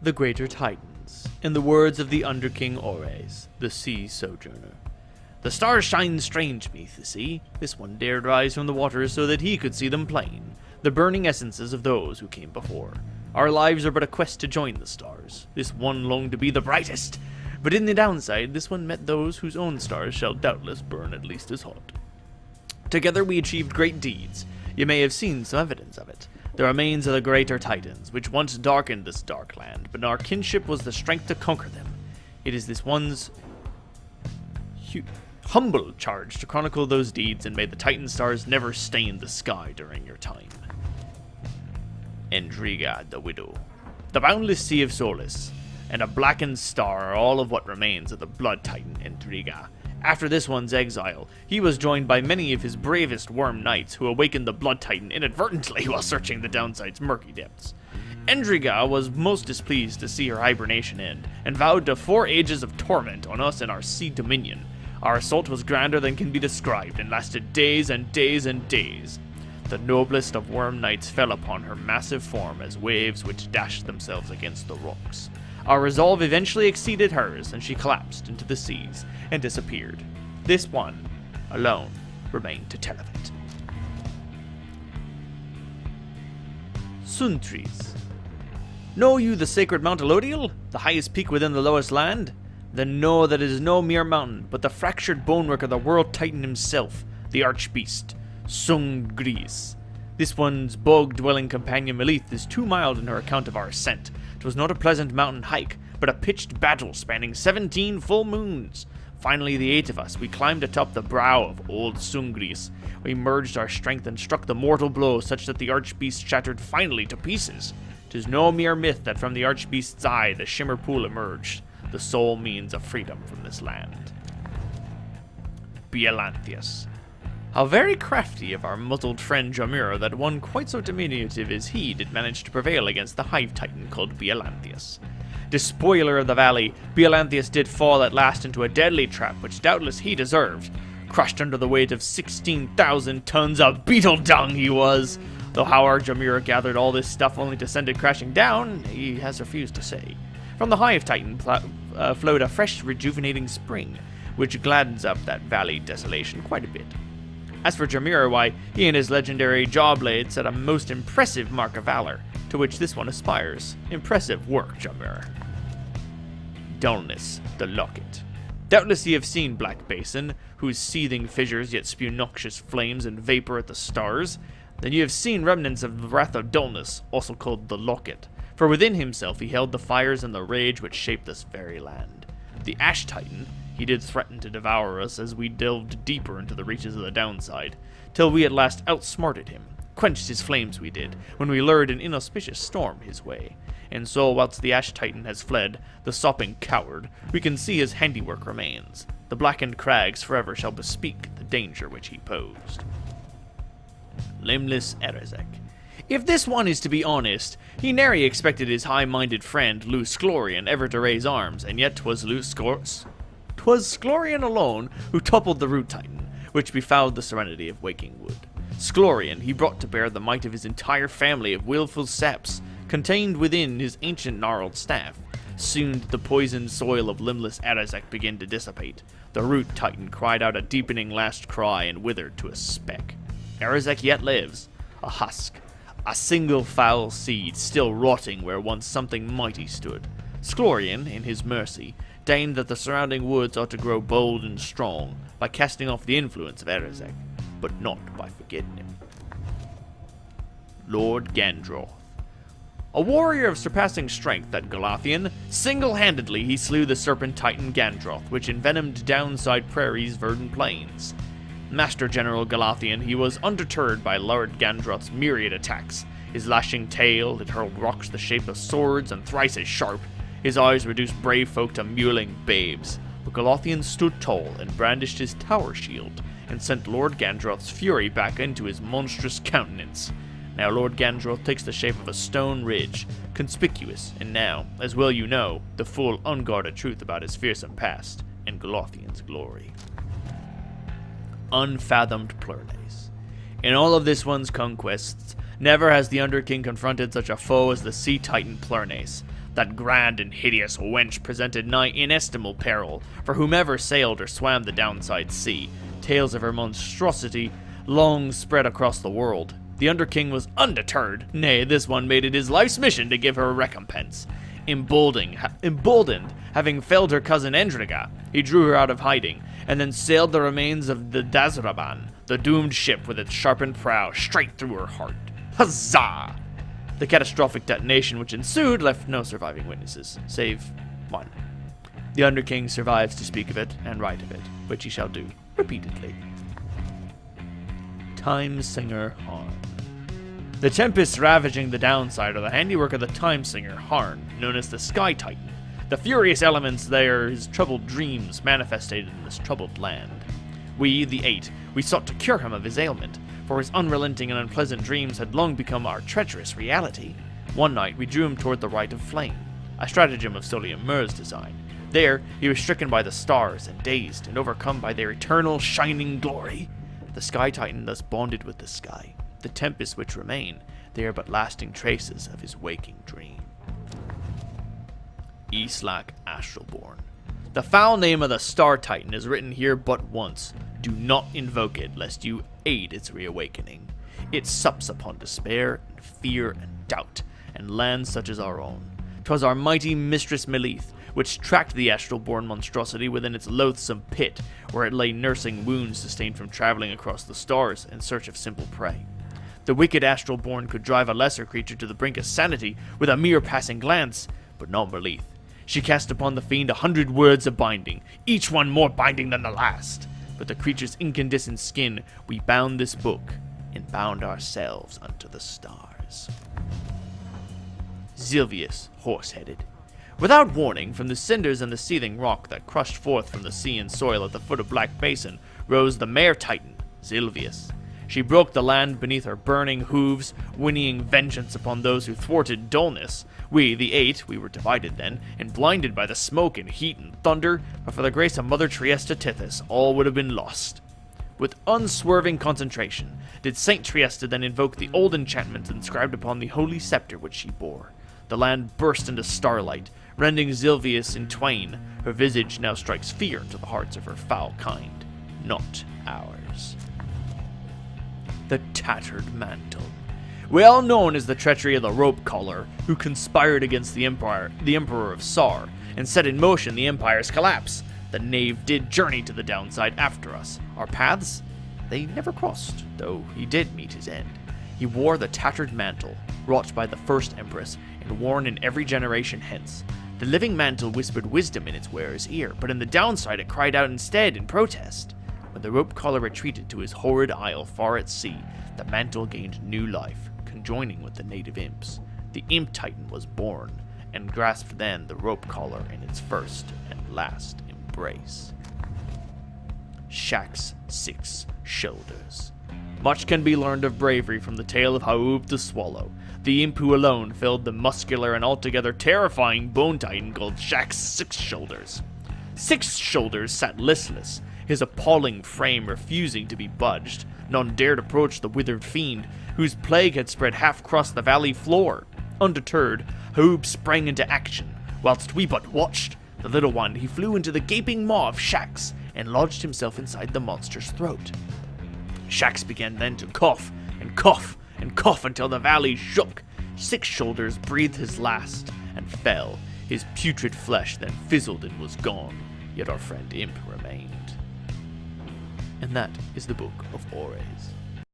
The Greater Titans, in the words of the Underking Ores, the Sea Sojourner. The stars shine strange beneath the sea. This one dared rise from the waters so that he could see them plain, the burning essences of those who came before. Our lives are but a quest to join the stars. This one longed to be the brightest, but in the downside, this one met those whose own stars shall doubtless burn at least as hot. Together we achieved great deeds. You may have seen some evidence of it. The remains of the Greater Titans, which once darkened this dark land, but our kinship was the strength to conquer them. It is this one's humble charge to chronicle those deeds, and may the Titan stars never stain the sky during your time. Endriga the Widow. The boundless sea of Solus, and a blackened star are all of what remains of the Blood Titan Endriga. After this one's exile, he was joined by many of his bravest worm knights who awakened the Blood Titan inadvertently while searching the downside's murky depths. Endriga was most displeased to see her hibernation end, and vowed to 4 ages of torment on us and our sea dominion. Our assault was grander than can be described, and lasted days and days and days. The noblest of worm knights fell upon her massive form as waves which dashed themselves against the rocks. Our resolve eventually exceeded hers, and she collapsed into the seas and disappeared. This one, alone, remained to tell of it. Suntries. Know you the sacred Mount Elodial, the highest peak within the lowest land? Then know that it is no mere mountain, but the fractured bonework of the World Titan himself, the Archbeast, Sungris. This one's bog-dwelling companion Melith is too mild in her account of our ascent. 'Twas not a pleasant mountain hike, but a pitched battle spanning 17 full moons. Finally, the 8 of us, we climbed atop the brow of old Sungris. We merged our strength and struck the mortal blow such that the Archbeast shattered finally to pieces. 'Tis no mere myth that from the Archbeast's eye the shimmer pool emerged, the sole means of freedom from this land. Bielanthius. How very crafty of our mottled friend Jamur that one quite so diminutive as he did manage to prevail against the Hive Titan called Bielanthius. Despoiler of the valley, Bielanthius did fall at last into a deadly trap which doubtless he deserved. Crushed under the weight of 16,000 tons of beetle dung he was! Though how our Jamur gathered all this stuff only to send it crashing down, he has refused to say. From the Hive Titan flowed a fresh, rejuvenating spring, which gladdens up that valley desolation quite a bit. As for Jamur, why, he and his legendary Jawblade set a most impressive mark of valor, to which this one aspires. Impressive work, Jamur. Dullness, the Locket. Doubtless ye have seen Black Basin, whose seething fissures yet spew noxious flames and vapor at the stars. Then ye have seen remnants of the wrath of Dullness, also called the Locket, for within himself he held the fires and the rage which shaped this very land. The Ash Titan, he did threaten to devour us as we delved deeper into the reaches of the downside, till we at last outsmarted him. Quenched his flames we did, when we lured an inauspicious storm his way. And so, whilst the Ash Titan has fled, the sopping coward, we can see his handiwork remains. The blackened crags forever shall bespeak the danger which he posed. Limbless Arrows. If this one is to be honest, he nary expected his high-minded friend, Luce Glorian, ever to raise arms, and yet 'twas Sklorian alone who toppled the Root Titan, which befouled the serenity of Waking Wood. Sklorian he brought to bear the might of his entire family of willful saps, contained within his ancient gnarled staff. Soon did the poisoned soil of Limbless Arrows begin to dissipate. The Root Titan cried out a deepening last cry and withered to a speck. Arrows yet lives, a husk, a single foul seed still rotting where once something mighty stood. Sklorian, in his mercy, deigned that the surrounding woods ought to grow bold and strong by casting off the influence of Arezek, but not by forgetting him. Lord Gandalf. A warrior of surpassing strength, that Galathian, single-handedly he slew the serpent titan Gandalf, which envenomed downside prairies' verdant plains. Master General Galathian, he was undeterred by Lord Gandalf's myriad attacks. His lashing tail, it hurled rocks the shape of swords and thrice as sharp. His eyes reduced brave folk to mewling babes. But Galathian stood tall and brandished his tower shield, and sent Lord Gandalf's fury back into his monstrous countenance. Now Lord Gandalf takes the shape of a stone ridge, conspicuous, and now, as well you know, the full unguarded truth about his fearsome past, and Galathian's glory. Unfathomed Plurnace. In all of this one's conquests, never has the Underking confronted such a foe as the Sea Titan Plurnace. That grand and hideous wench presented nigh inestimable peril for whomever sailed or swam the downside sea. Tales of her monstrosity long spread across the world. The Underking was undeterred. Nay, this one made it his life's mission to give her a recompense. Emboldened, having felled her cousin Endriga, he drew her out of hiding, and then sailed the remains of the Dazraban, the doomed ship with its sharpened prow, straight through her heart. Huzzah! The catastrophic detonation which ensued left no surviving witnesses, save one. The Underking survives to speak of it and write of it, which he shall do repeatedly. Timesinger Harn. The tempests ravaging the downside are the handiwork of the Timesinger Harn, known as the Sky Titan. The furious elements there his troubled dreams manifested in this troubled land. We, the Eight, we sought to cure him of his ailment, for his unrelenting and unpleasant dreams had long become our treacherous reality. One night we drew him toward the Rite of Flame, a stratagem of Solium Mur's design. There he was stricken by the stars and dazed and overcome by their eternal shining glory. The Sky Titan thus bonded with the sky. The tempests which remain, they are but lasting traces of his waking dream. Islak Astral Born. The foul name of the Star Titan is written here but once. Do not invoke it, lest you aid its reawakening. It sups upon despair, and fear, and doubt, and lands such as our own. 'Twas our mighty mistress Melith, which tracked the astral-born monstrosity within its loathsome pit, where it lay nursing wounds sustained from traveling across the stars in search of simple prey. The wicked astral-born could drive a lesser creature to the brink of sanity with a mere passing glance, but not Melith. She cast upon the fiend 100 words of binding, each one more binding than the last. But the creature's incandescent skin we bound this book, and bound ourselves unto the stars. Silvius, horse-headed. Without warning, from the cinders and the seething rock that crushed forth from the sea and soil at the foot of Black Basin, rose the mare titan, Silvius. She broke the land beneath her burning hooves, whinnying vengeance upon those who thwarted dullness. We, the Eight, we were divided then, and blinded by the smoke and heat and thunder, but for the grace of Mother Triesta Tithys, all would have been lost. With unswerving concentration, did Saint Triesta then invoke the old enchantments inscribed upon the holy scepter which she bore. The land burst into starlight, rending Silvius in twain. Her visage now strikes fear into the hearts of her foul kind, not ours. The tattered mantle. Well known is the treachery of the rope collar, who conspired against the Emperor of Sar, and set in motion the Empire's collapse. The knave did journey to the downside after us. Our paths? They never crossed, though he did meet his end. He wore the tattered mantle, wrought by the first Empress, and worn in every generation hence. The living mantle whispered wisdom in its wearer's ear, but in the downside it cried out instead in protest. When the rope collar retreated to his horrid isle far at sea, the mantle gained new life, conjoining with the native imps. The imp titan was born, and grasped then the rope collar in its first and last embrace. Shax's 6 shoulders. Much can be learned of bravery from the tale of Haub the Swallow, the imp who alone filled the muscular and altogether terrifying bone titan called Shax's 6 shoulders. 6 shoulders sat listless, his appalling frame refusing to be budged. None dared approach the withered fiend, whose plague had spread half across the valley floor. Undeterred, Haub sprang into action. Whilst we but watched, the little one, he flew into the gaping maw of Shax, and lodged himself inside the monster's throat. Shax began then to cough, and cough, and cough until the valley shook. 6 shoulders breathed his last, and fell. His putrid flesh then fizzled and was gone, yet our friend Imp remained. And that is the Book of Ores.